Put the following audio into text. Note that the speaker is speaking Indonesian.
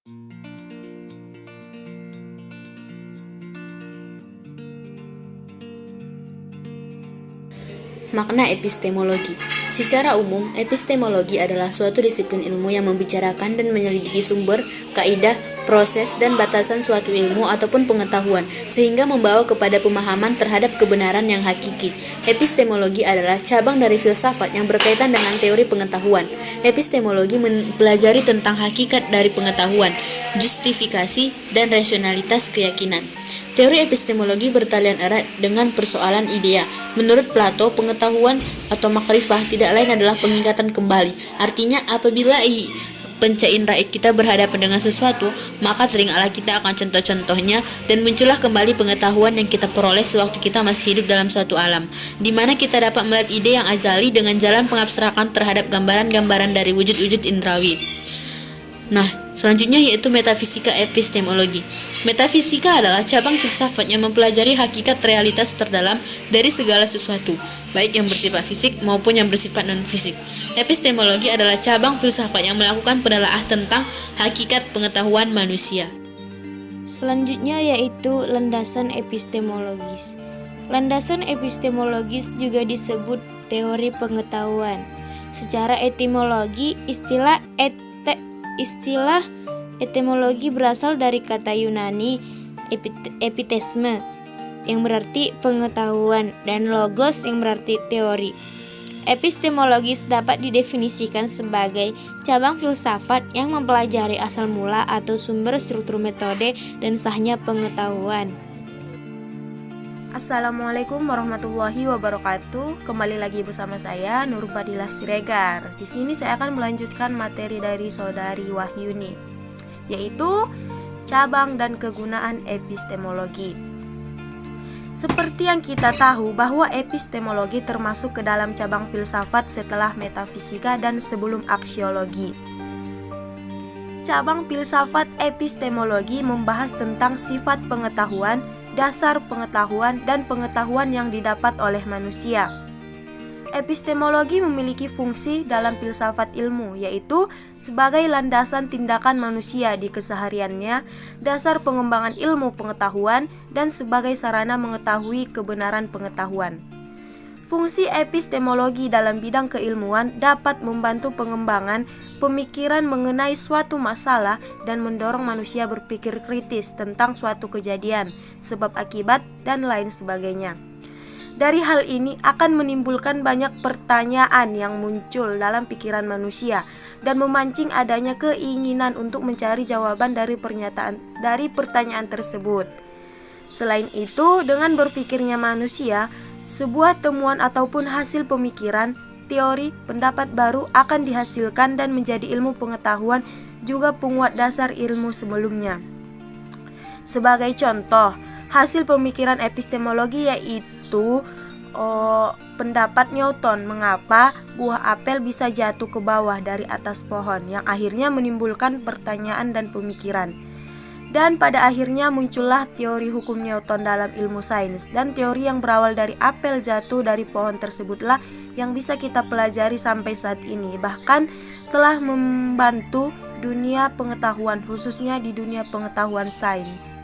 Makna epistemologi. Secara umum, epistemologi adalah suatu disiplin ilmu yang membicarakan dan menyelidiki sumber, kaidah, proses, dan batasan suatu ilmu ataupun pengetahuan, sehingga membawa kepada pemahaman terhadap kebenaran yang hakiki. Epistemologi adalah cabang dari filsafat yang berkaitan dengan teori pengetahuan. Epistemologi mempelajari tentang hakikat dari pengetahuan, justifikasi, dan rasionalitas keyakinan. Teori epistemologi bertalian erat dengan persoalan idea. Menurut Plato, pengetahuan atau makrifah tidak lain adalah pengingatan kembali. Artinya, apabila rakyat kita berhadapan dengan sesuatu, maka teringatlah kita akan contoh-contohnya dan muncullah kembali pengetahuan yang kita peroleh sewaktu kita masih hidup dalam suatu alam, di mana kita dapat melihat ide yang azali dengan jalan pengabstrakan terhadap gambaran-gambaran dari wujud-wujud indrawi. Nah, selanjutnya yaitu metafisika epistemologi. Metafisika adalah cabang filsafat yang mempelajari hakikat realitas terdalam dari segala sesuatu, baik yang bersifat fisik maupun yang bersifat non-fisik. Epistemologi adalah cabang filsafat yang melakukan penelaahan tentang hakikat pengetahuan manusia. Selanjutnya yaitu landasan epistemologis. Landasan epistemologis juga disebut teori pengetahuan. Secara etimologi, istilah etimologi berasal dari kata Yunani epitemne yang berarti pengetahuan dan logos yang berarti teori. Epistemologis dapat didefinisikan sebagai cabang filsafat yang mempelajari asal mula atau sumber struktur metode dan sahnya pengetahuan. Assalamualaikum warahmatullahi wabarakatuh. Kembali lagi bersama saya Nur Fadilah Siregar. Di sini saya akan melanjutkan materi dari saudari Wahyuni, yaitu cabang dan kegunaan epistemologi. Seperti yang kita tahu bahwa epistemologi termasuk ke dalam cabang filsafat setelah metafisika dan sebelum aksiologi. Cabang filsafat epistemologi membahas tentang sifat pengetahuan, dasar pengetahuan, dan pengetahuan yang didapat oleh manusia. Epistemologi memiliki fungsi dalam filsafat ilmu, yaitu sebagai landasan tindakan manusia di kesehariannya, dasar pengembangan ilmu pengetahuan, dan sebagai sarana mengetahui kebenaran pengetahuan. Fungsi epistemologi dalam bidang keilmuan dapat membantu pengembangan pemikiran mengenai suatu masalah dan mendorong manusia berpikir kritis tentang suatu kejadian, sebab akibat, dan lain sebagainya. Dari hal ini akan menimbulkan banyak pertanyaan yang muncul dalam pikiran manusia dan memancing adanya keinginan untuk mencari jawaban dari pertanyaan tersebut. Selain itu, dengan berpikirnya manusia, sebuah temuan ataupun hasil pemikiran, teori, pendapat baru akan dihasilkan dan menjadi ilmu pengetahuan juga penguat dasar ilmu sebelumnya. Sebagai contoh, hasil pemikiran epistemologi yaitu pendapat Newton mengapa buah apel bisa jatuh ke bawah dari atas pohon, yang akhirnya menimbulkan pertanyaan dan pemikiran. Dan pada akhirnya muncullah teori hukum Newton dalam ilmu sains, dan teori yang berawal dari apel jatuh dari pohon tersebutlah yang bisa kita pelajari sampai saat ini, bahkan telah membantu dunia pengetahuan, khususnya di dunia pengetahuan sains.